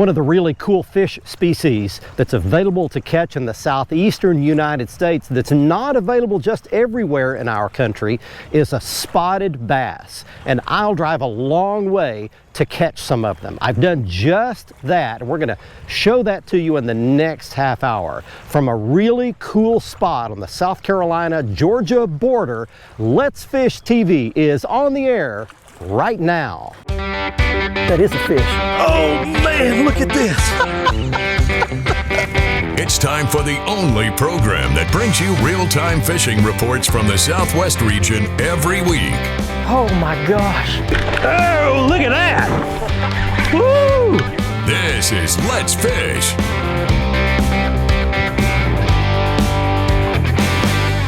One of the really cool fish species that's available to catch in the southeastern United States that's not available just everywhere in our country is a spotted bass. And I'll drive a long way to catch some of them. I've done just that, and we're gonna show that to you in the next half hour. From a really cool spot on the South Carolina-Georgia border, Let's Fish TV is on the air right now. That is a fish. Oh man, look at this. It's time for the only program that brings you real-time fishing reports from the Southwest region every week. Oh my gosh. Oh, look at that. Woo! This is Let's Fish.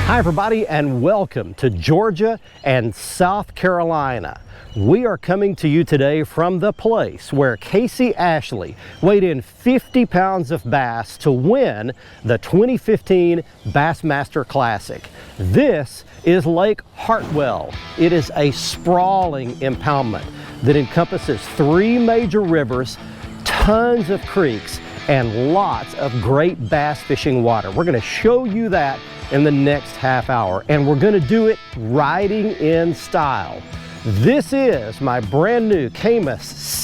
Hi everybody, and welcome to Georgia and South Carolina. We are coming to you today from the place where Casey Ashley weighed in 50 pounds of bass to win the 2015 Bassmaster Classic. This is Lake Hartwell. It is a sprawling impoundment that encompasses 3 major rivers, tons of creeks, and lots of great bass fishing water. We're going to show you that in the next half hour, and we're going to do it riding in style. This is my brand new Camus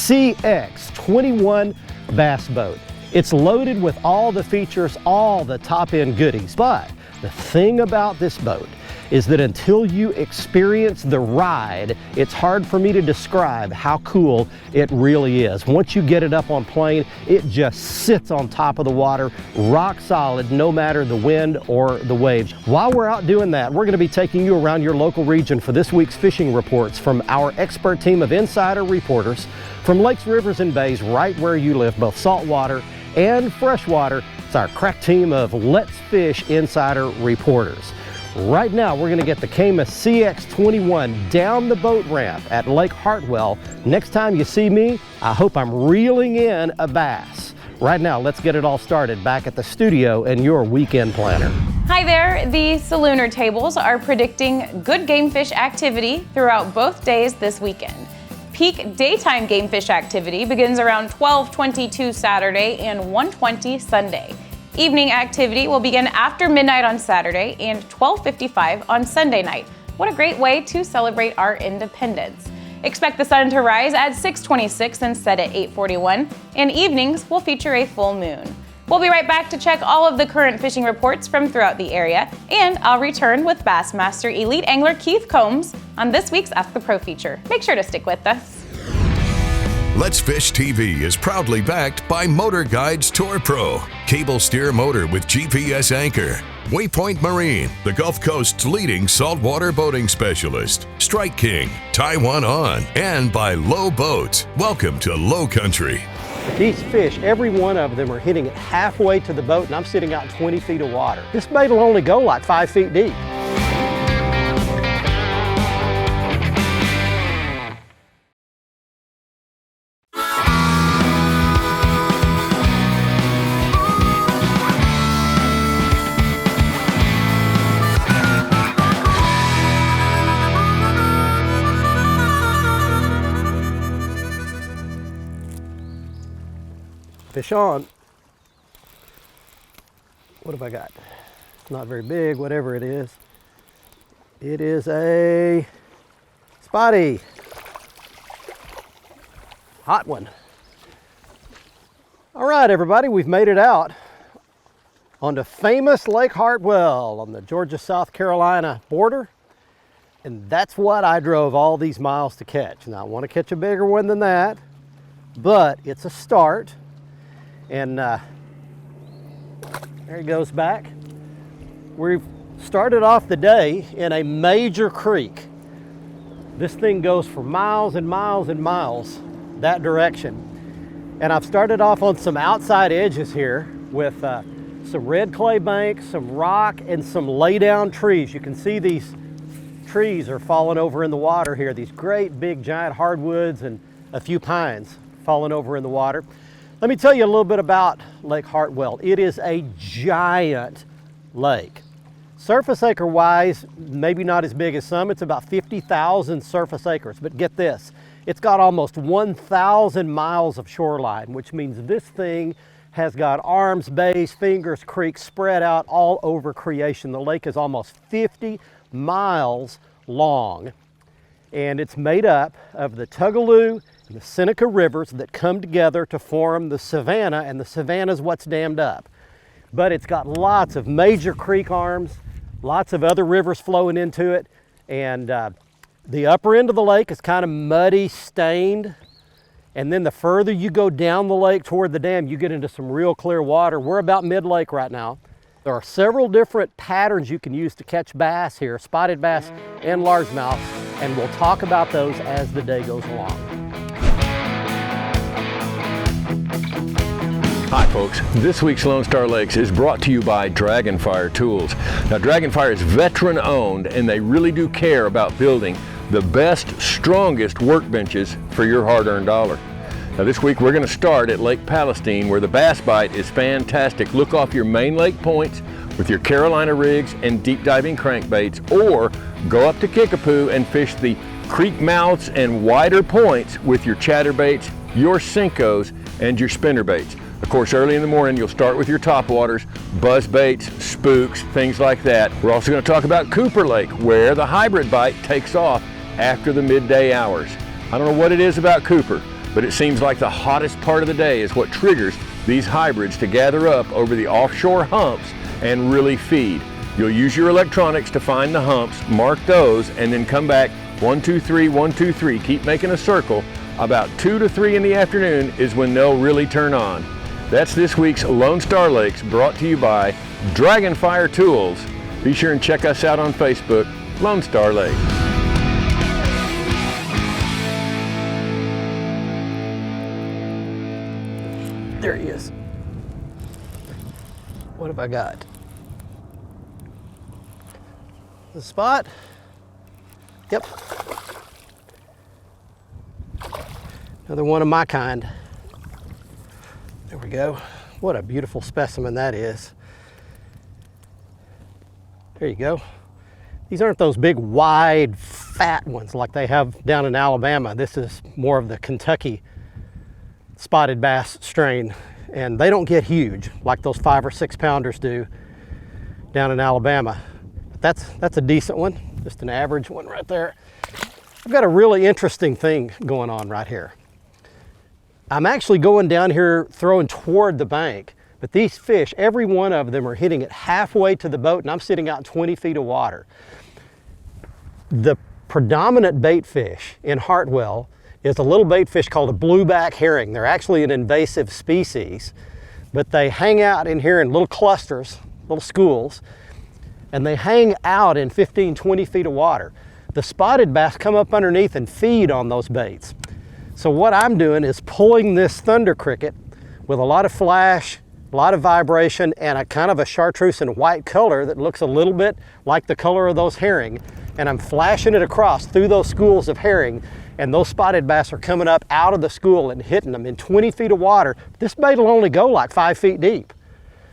CX21 bass boat. It's loaded with all the features, all the top-end goodies, but the thing about this boat is that until you experience the ride, it's hard for me to describe how cool it really is. Once you get it up on plane, it just sits on top of the water, rock solid, no matter the wind or the waves. While we're out doing that, we're gonna be taking you around your local region for this week's fishing reports from our expert team of insider reporters from lakes, rivers, and bays right where you live, both saltwater and freshwater. It's our crack team of Let's Fish insider reporters. Right now, we're gonna get the Camus CX21 down the boat ramp at Lake Hartwell. Next time you see me, I hope I'm reeling in a bass. Right now, let's get it all started back at the studio and your weekend planner. Hi there, the Salooner tables are predicting good game fish activity throughout both days this weekend. Peak daytime game fish activity begins around 12:22 Saturday and 1:20 Sunday. Evening activity will begin after midnight on Saturday and 12:55 on Sunday night. What a great way to celebrate our independence. Expect the sun to rise at 6:26 and set at 8:41, and evenings will feature a full moon. We'll be right back to check all of the current fishing reports from throughout the area, and I'll return with Bassmaster Elite Angler Keith Combs on this week's Ask the Pro feature. Make sure to stick with us. Let's Fish TV is proudly backed by MotorGuide's Tour Pro, cable steer motor with GPS anchor, WAYPOINT Marine, the Gulf Coast's leading saltwater boating specialist, Strike King, Taiwan On, and by Low Boats. Welcome to Low Country. These fish, every one of them are hitting it halfway to the boat, and I'm sitting out 20 feet of water. This bait will only go like 5 feet deep. Fish on. What have I got? It's not very big, whatever it is. It is a spotty. Hot one. All right, everybody, we've made it out onto famous Lake Hartwell on the Georgia-South Carolina border. And that's what I drove all these miles to catch. Now, I want to catch a bigger one than that, but it's a start. And there he goes back. We've started off the day in a major creek. This thing goes for miles and miles and miles that direction. And I've started off on some outside edges here with some red clay banks, some rock, and some lay down trees. You can see these trees are falling over in the water here. These great big giant hardwoods and a few pines falling over in the water. Let me tell you a little bit about Lake Hartwell. It is a giant lake. Surface acre wise, maybe not as big as some. It's about 50,000 surface acres, but get this. It's got almost 1,000 miles of shoreline, which means this thing has got arms, bays, fingers, creeks spread out all over creation. The lake is almost 50 miles long, and it's made up of the Tugaloo and the Seneca rivers that come together to form the Savannah, and the Savannah is what's dammed up. But it's got lots of major creek arms, lots of other rivers flowing into it, and the upper end of the lake is kind of muddy, stained, and then the further you go down the lake toward the dam, you get into some real clear water. We're about mid-lake right now. There are several different patterns you can use to catch bass here, spotted bass and largemouth, and we'll talk about those as the day goes along. Hi folks, this week's Lone Star Lakes is brought to you by Dragonfire Tools. Now Dragonfire is veteran owned, and they really do care about building the best, strongest workbenches for your hard-earned dollar. Now this week we're going to start at Lake Palestine, where the bass bite is fantastic. Look off your main lake points with your Carolina rigs and deep diving crankbaits, or go up to Kickapoo and fish the creek mouths and wider points with your chatterbaits, your Senkos, and your spinnerbaits. Of course, early in the morning, you'll start with your topwaters, buzz baits, spooks, things like that. We're also going to talk about Cooper Lake, where the hybrid bite takes off after the midday hours. I don't know what it is about Cooper, but it seems like the hottest part of the day is what triggers these hybrids to gather up over the offshore humps and really feed. You'll use your electronics to find the humps, mark those, and then come back 1, 2, 3, 1, 2, 3. Keep making a circle. About 2 to 3 in the afternoon is when they'll really turn on. That's this week's Lone Star Lakes, brought to you by Dragonfire Tools. Be sure and check us out on Facebook, Lone Star Lakes. There he is. What have I got? The spot? Yep. Another one of my kind. There we go. What a beautiful specimen that is. There you go. These aren't those big, wide, fat ones like they have down in Alabama. This is more of the Kentucky spotted bass strain, and they don't get huge like those 5 or 6 pounders do down in Alabama. But that's a decent one, just an average one right there. I've got a really interesting thing going on right here. I'm actually going down here throwing toward the bank, but these fish, every one of them are hitting it halfway to the boat, and I'm sitting out in 20 feet of water. The predominant bait fish in Hartwell is a little bait fish called a blueback herring. They're actually an invasive species, but they hang out in here in little clusters, little schools, and they hang out in 15, 20 feet of water. The spotted bass come up underneath and feed on those baits. So what I'm doing is pulling this thunder cricket with a lot of flash, a lot of vibration, and a kind of a chartreuse and white color that looks a little bit like the color of those herring. And I'm flashing it across through those schools of herring, and those spotted bass are coming up out of the school and hitting them in 20 feet of water. This bait will only go like 5 feet deep.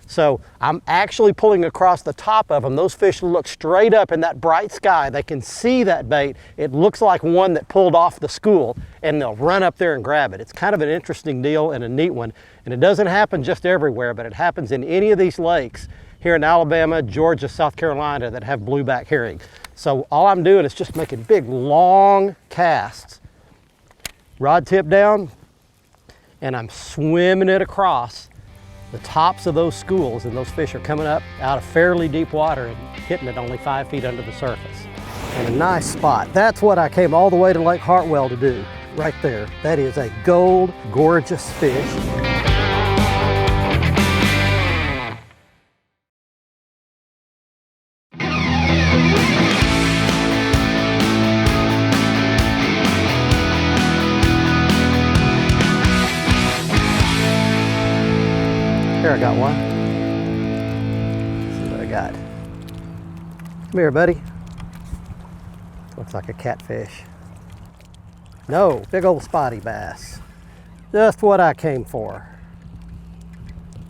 So I'm actually pulling across the top of them. Those fish look straight up in that bright sky. They can see that bait. It looks like one that pulled off the school, and they'll run up there and grab it. It's kind of an interesting deal and a neat one. And it doesn't happen just everywhere, but it happens in any of these lakes here in Alabama, Georgia, South Carolina that have blueback herring. So all I'm doing is just making big, long casts, rod tip down, and I'm swimming it across the tops of those schools, and those fish are coming up out of fairly deep water and hitting it only 5 feet under the surface. And a nice spot. That's what I came all the way to Lake Hartwell to do, right there. That is a gold, gorgeous fish. Here, I got one. Let's see what I got. Come here, buddy. Looks like a catfish. No, big old spotty bass. Just what I came for.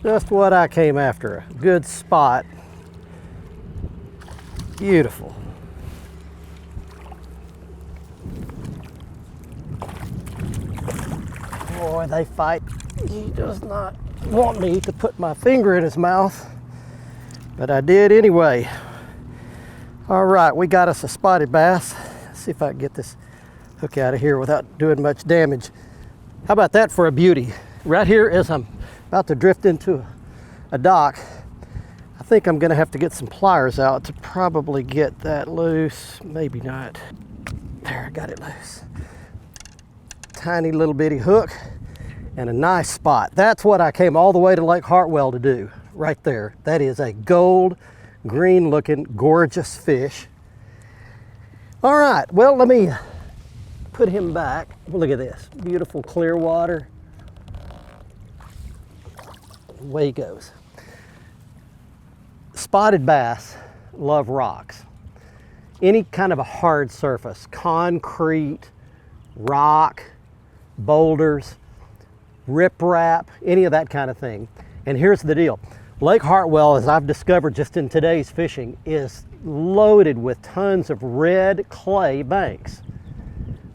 Just what I came after. A good spot. Beautiful. Boy, they fight. He does not want me to put my finger in his mouth, but I did anyway. All right, we got us a spotted bass. Let's see if I can get this hook out of here without doing much damage. How about that for a beauty? Right here, as I'm about to drift into a dock, I think I'm gonna have to get some pliers out to probably get that loose. Maybe not. There, I got it loose. Tiny little bitty hook and a nice spot. That's what I came all the way to Lake Hartwell to do, right there. That is a gold, green looking, gorgeous fish. All right, well, let me put him back. Look at this, beautiful clear water. Away he goes. Spotted bass love rocks. Any kind of a hard surface, concrete, rock, boulders, riprap, any of that kind of thing. And here's the deal. Lake Hartwell, as I've discovered just in today's fishing, is loaded with tons of red clay banks.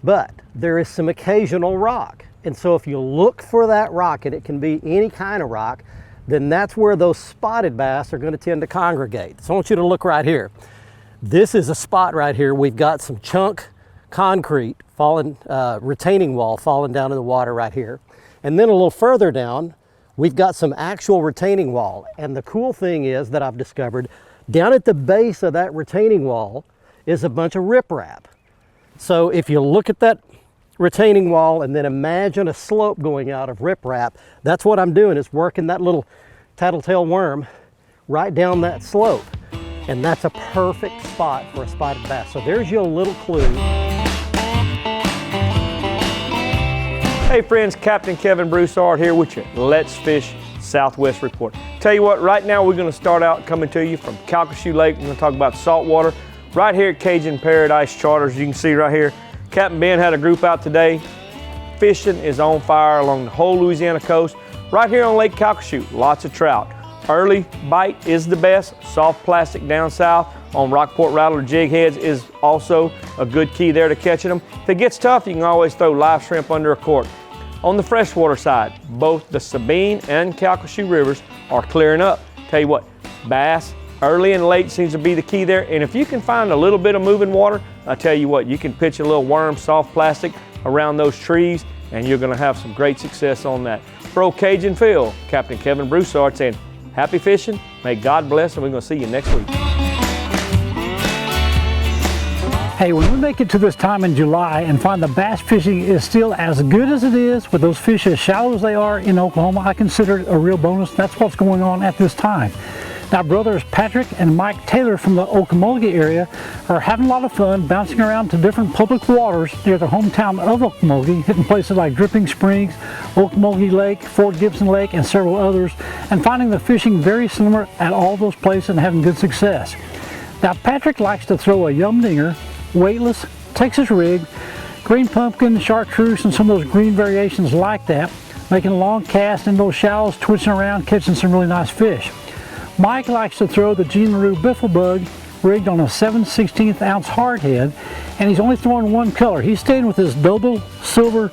But there is some occasional rock. And so if you look for that rock, and it can be any kind of rock, then that's where those spotted bass are going to tend to congregate. So I want you to look right here. This is a spot right here. We've got some chunk concrete falling, retaining wall falling down in the water right here. And then a little further down, we've got some actual retaining wall. And the cool thing is that I've discovered, down at the base of that retaining wall is a bunch of riprap. So if you look at that retaining wall and then imagine a slope going out of riprap, that's what I'm doing, is working that little tattletale worm right down that slope. And that's a perfect spot for a spotted bass. So there's your little clue. Hey friends, Captain Kevin Broussard here with your Let's Fish Southwest report. Tell you what, right now we're going to start out coming to you from Calcasieu Lake. We're going to talk about saltwater right here at Cajun Paradise Charters. You can see right here, Captain Ben had a group out today. Fishing is on fire along the whole Louisiana coast. Right here on Lake Calcasieu, lots of trout. Early bite is the best. Soft plastic down south on Rockport Rattler jig heads is also a good key there to catching them. If it gets tough, you can always throw live shrimp under a cork. On the freshwater side, both the Sabine and Calcasieu rivers are clearing up. Tell you what, bass early and late seems to be the key there. And if you can find a little bit of moving water, I tell you what, you can pitch a little worm, soft plastic around those trees, and you're gonna have some great success on that. For Cajun Phil, Captain Kevin Broussard saying, happy fishing, may God bless, and we're gonna see you next week. Hey, when we make it to this time in July and find the bass fishing is still as good as it is, with those fish as shallow as they are in Oklahoma, I consider it a real bonus. That's what's going on at this time. Now, brothers Patrick and Mike Taylor from the Okmulgee area are having a lot of fun bouncing around to different public waters near the hometown of Okmulgee, hitting places like Dripping Springs, Okmulgee Lake, Fort Gibson Lake, and several others, and finding the fishing very similar at all those places and having good success. Now, Patrick likes to throw a yum dinger, weightless, Texas rig, green pumpkin, chartreuse, and some of those green variations like that, making a long cast in those shallows, twitching around, catching some really nice fish. Mike likes to throw the Gene LaRue Biffle Bug rigged on a 7/16 ounce hardhead, and he's only throwing one color. He's staying with his double silver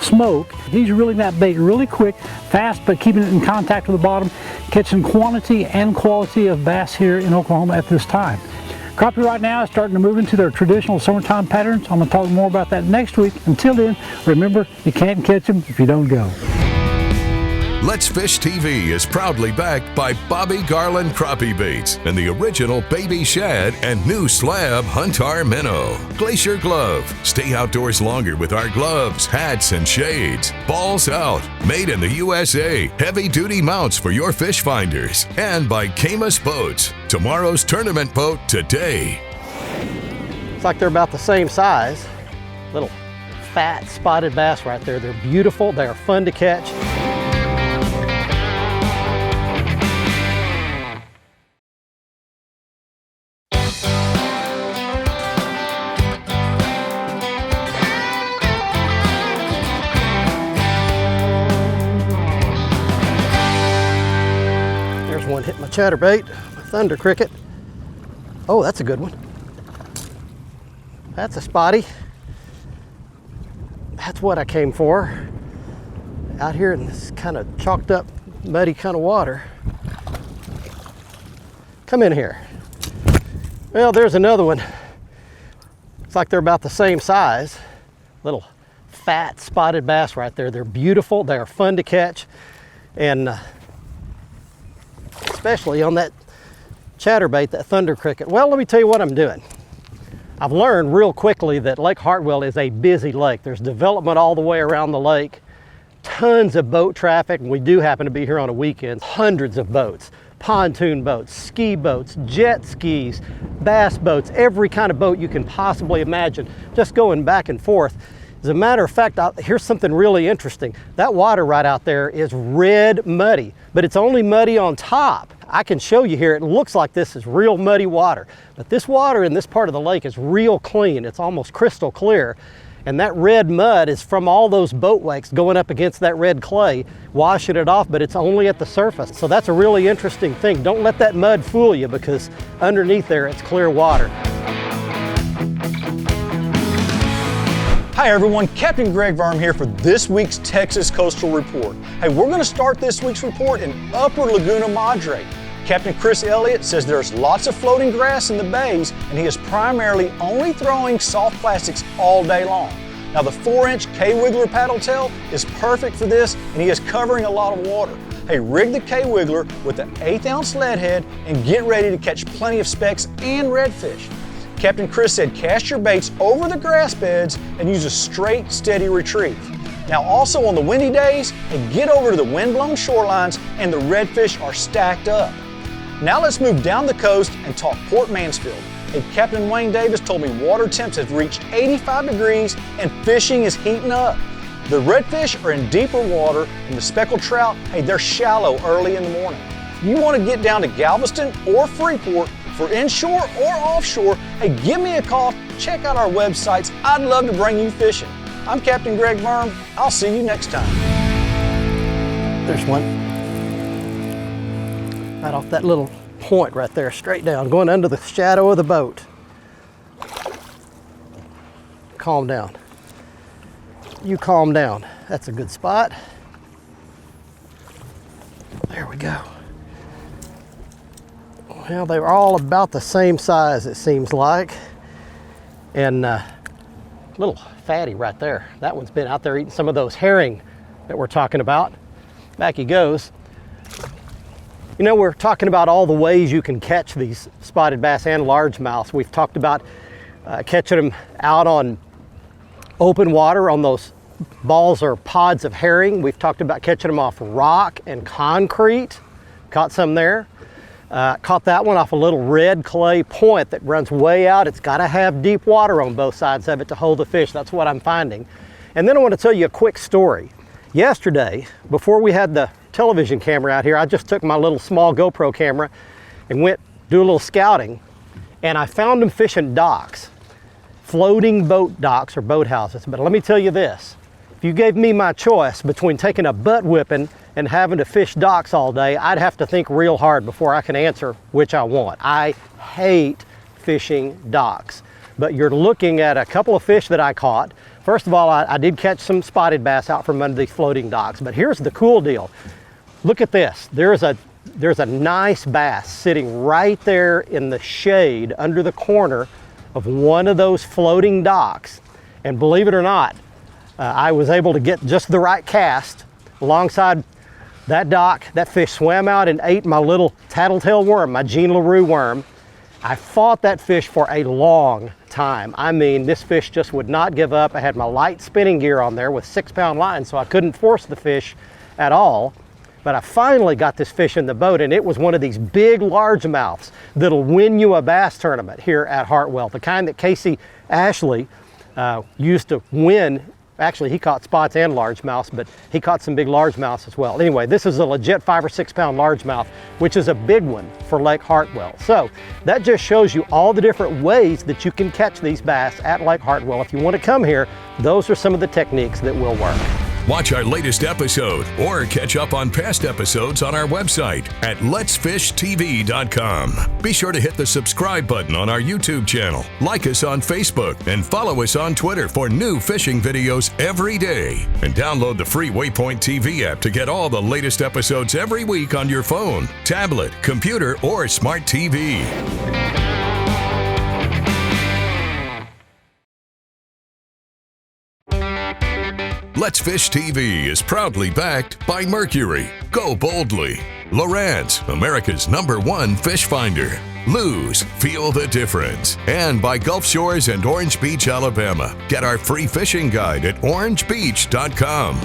smoke. He's reeling that bait really quick, fast, but keeping it in contact with the bottom, catching quantity and quality of bass here in Oklahoma at this time. Crappie right now is starting to move into their traditional summertime patterns. I'm going to talk more about that next week. Until then, remember, you can't catch them if you don't go. Let's Fish TV is proudly backed by Bobby Garland Crappie Baits and the original Baby Shad and new slab Huntar Minnow. Glacier Glove. Stay outdoors longer with our gloves, hats, and shades. Balls Out. Made in the USA. Heavy duty mounts for your fish finders. And by Camus Boats. Tomorrow's tournament boat today. It's like they're about the same size. Little fat spotted bass right there. They're beautiful. They are fun to catch. One hit my chatterbait, my thunder cricket. Oh, that's a good one. That's a spotty. That's what I came for. out here in this kind of chalked up, muddy kind of water. Come in here. Well, there's another one. It's like they're about the same size. Little fat spotted bass right there. They're beautiful, they're fun to catch, and especially on that chatterbait, that thunder cricket. Well, let me tell you what I'm doing. I've learned real quickly that Lake Hartwell is a busy lake. There's development all the way around the lake, tons of boat traffic, and we do happen to be here on a weekend. Hundreds of boats, pontoon boats, ski boats, jet skis, bass boats, every kind of boat you can possibly imagine, just going back and forth. As a matter of fact, here's something really interesting. That water right out there is red muddy, but it's only muddy on top. I can show you here, it looks like this is real muddy water, but this water in this part of the lake is real clean. It's almost crystal clear. And that red mud is from all those boat wakes going up against that red clay, washing it off, but it's only at the surface. So that's a really interesting thing. Don't let that mud fool you, because underneath there it's clear water. Hi everyone, Captain Greg Verm here for this week's Texas Coastal Report. Hey, we're going to start this week's report in Upper Laguna Madre. Captain Chris Elliott says there's lots of floating grass in the bays, and he is primarily only throwing soft plastics all day long. Now the 4-inch K-Wiggler paddle tail is perfect for this, and he is covering a lot of water. Hey, rig the K-Wiggler with an 1/8 ounce lead head and get ready to catch plenty of specks and redfish. Captain Chris said cast your baits over the grass beds and use a straight, steady retrieve. Now also on the windy days, get over to the windblown shorelines and the redfish are stacked up. Now let's move down the coast and talk Port Mansfield. Hey, Captain Wayne Davis told me water temps have reached 85 degrees and fishing is heating up. The redfish are in deeper water and the speckled trout, hey, they're shallow early in the morning. If you want to get down to Galveston or Freeport for inshore or offshore, hey, give me a call, check out our websites. I'd love to bring you fishing. I'm Captain Greg Verm. I'll see you next time. There's one. Right off that little point right there, straight down, going under the shadow of the boat. Calm down. You calm down. That's a good spot. There we go. Well, they were all about the same size, it seems like. And little fatty right there. That one's been out there eating some of those herring that we're talking about. Back he goes. You know, we're talking about all the ways you can catch these spotted bass and largemouths. We've talked about catching them out on open water on those balls or pods of herring. We've talked about catching them off rock and concrete. Caught some there. Caught that one off a little red clay point that runs way out. It's got to have deep water on both sides of it to hold the fish. That's what I'm finding. And then I want to tell you a quick story. Yesterday, before we had the television camera out here, I just took my little small GoPro camera and went do a little scouting, and I found them fishing docks, floating boat docks or boathouses. But let me tell you this, if you gave me my choice between taking a butt whipping and having to fish docks all day, I'd have to think real hard before I can answer which I want. I hate fishing docks. But you're looking at a couple of fish that I caught. First of all, I did catch some spotted bass out from under these floating docks, but here's the cool deal. Look at this. There's a nice bass sitting right there in the shade under the corner of one of those floating docks. And believe it or not, I was able to get just the right cast alongside that dock. That fish swam out and ate my little tattletale worm, my Jean LaRue worm. I fought that fish for a long time. I mean, this fish just would not give up. I had my light spinning gear on there with 6-pound line, so I couldn't force the fish at all. But I finally got this fish in the boat, and it was one of these big largemouths that'll win you a bass tournament here at Hartwell, the kind that Casey Ashley used to win. Actually, he caught spots and largemouths, but he caught some big largemouths as well. Anyway, this is a legit 5 or 6 pound largemouth, which is a big one for Lake Hartwell. So that just shows you all the different ways that you can catch these bass at Lake Hartwell. If you want to come here, those are some of the techniques that will work. Watch our latest episode or catch up on past episodes on our website at letsfishtv.com. Be sure to hit the subscribe button on our YouTube channel, like us on Facebook, and follow us on Twitter for new fishing videos every day. And download the free WAYPOINT TV app to get all the latest episodes every week on your phone, tablet, computer, or smart TV. Let's Fish TV is proudly backed by Mercury, Go Boldly, Lowrance, America's #1 fish finder, Lose, Feel the Difference, and by Gulf Shores and Orange Beach, Alabama. Get our free fishing guide at orangebeach.com.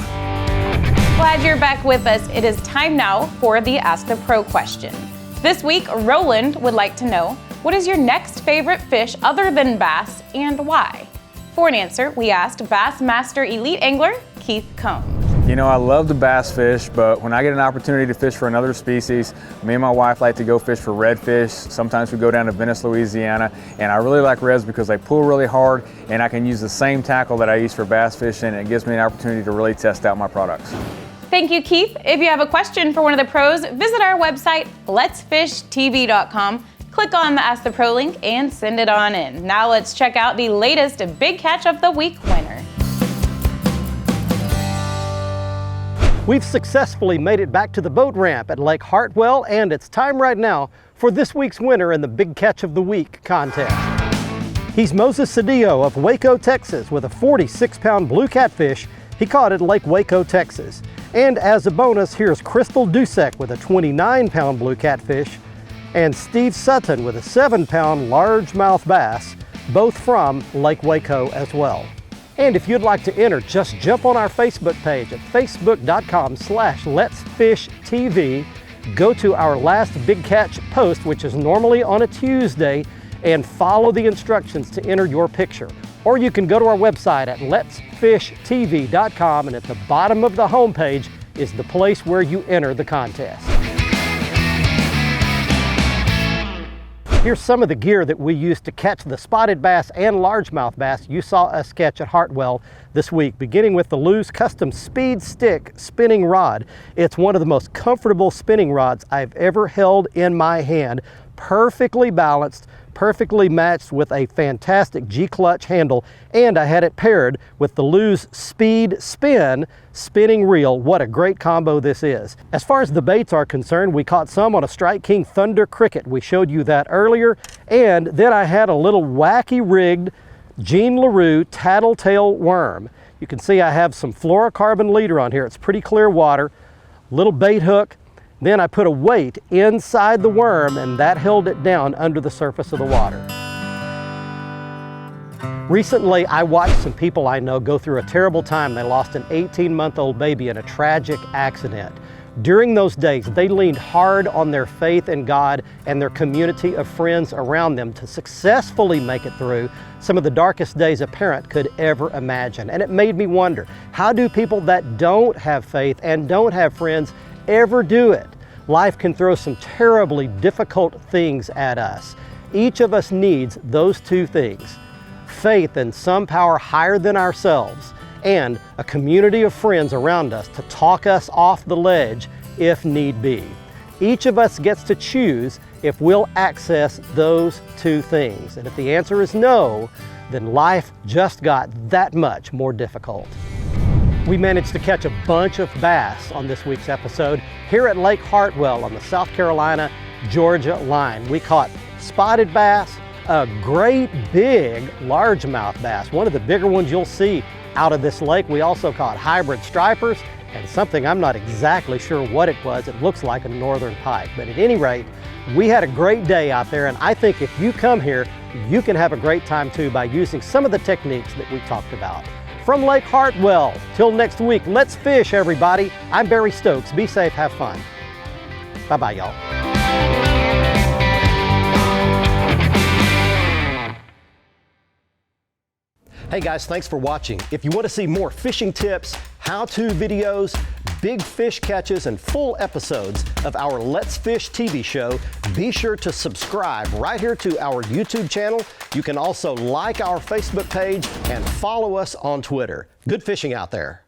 Glad you're back with us. It is time now for the Ask the Pro question. This week, Roland would like to know, what is your next favorite fish other than bass and why? For an answer, we asked Bass Master Elite Angler Keith Combs. You know, I love to bass fish, but when I get an opportunity to fish for another species, me and my wife like to go fish for redfish. Sometimes we go down to Venice, Louisiana, and I really like reds because they pull really hard, and I can use the same tackle that I use for bass fishing, and it gives me an opportunity to really test out my products. Thank you, Keith. If you have a question for one of the pros, visit our website, letsfishtv.com. Click on the Ask the Pro link and send it on in. Now let's check out the latest Big Catch of the Week winner. We've successfully made it back to the boat ramp at Lake Hartwell, and it's time right now for this week's winner in the Big Catch of the Week contest. He's Moses Cedillo of Waco, Texas, with a 46-pound blue catfish he caught at Lake Waco, Texas. And as a bonus, here's Crystal Dusek with a 29-pound blue catfish, and Steve Sutton with a 7-pound largemouth bass, both from Lake Waco as well. And if you'd like to enter, just jump on our Facebook page at facebook.com/letsfishtv. Go to our last Big Catch post, which is normally on a Tuesday, and follow the instructions to enter your picture. Or you can go to our website at letsfishtv.com, and at the bottom of the homepage is the place where you enter the contest. Here's some of the gear that we used to catch the spotted bass and largemouth bass you saw us catch at Hartwell this week, beginning with the Lew's Custom Speed Stick spinning rod. It's one of the most comfortable spinning rods I've ever held in my hand. Perfectly balanced, perfectly matched with a fantastic G-clutch handle, and I had it paired with the Lew's Speed Spin spinning reel. What a great combo this is. As far as the baits are concerned, we caught some on a Strike King Thunder Cricket. We showed you that earlier. And then I had a little wacky rigged Jean LaRue tattletale worm. You can see I have some fluorocarbon leader on here. It's pretty clear water, little bait hook. Then I put a weight inside the worm, and that held it down under the surface of the water. Recently, I watched some people I know go through a terrible time. They lost an 18-month-old baby in a tragic accident. During those days, they leaned hard on their faith in God and their community of friends around them to successfully make it through some of the darkest days a parent could ever imagine. And it made me wonder, how do people that don't have faith and don't have friends ever do it? Life can throw some terribly difficult things at us. Each of us needs those two things: faith in some power higher than ourselves, and a community of friends around us to talk us off the ledge if need be. Each of us gets to choose if we'll access those two things. And if the answer is no, then life just got that much more difficult. We managed to catch a bunch of bass on this week's episode here at Lake Hartwell on the South Carolina-Georgia line. We caught spotted bass, a great big largemouth bass, one of the bigger ones you'll see out of this lake. We also caught hybrid stripers and something I'm not exactly sure what it was. It looks like a northern pike. But at any rate, we had a great day out there, and I think if you come here, you can have a great time too by using some of the techniques that we talked about. From Lake Hartwell, till next week, let's fish, everybody. I'm Barry Stokes. Be safe, have fun. Bye-bye, y'all. Hey guys, thanks for watching. If you want to see more fishing tips, how-to videos, big fish catches, and full episodes of our Let's Fish TV show, be sure to subscribe right here to our YouTube channel. You can also like our Facebook page and follow us on Twitter. Good fishing out there.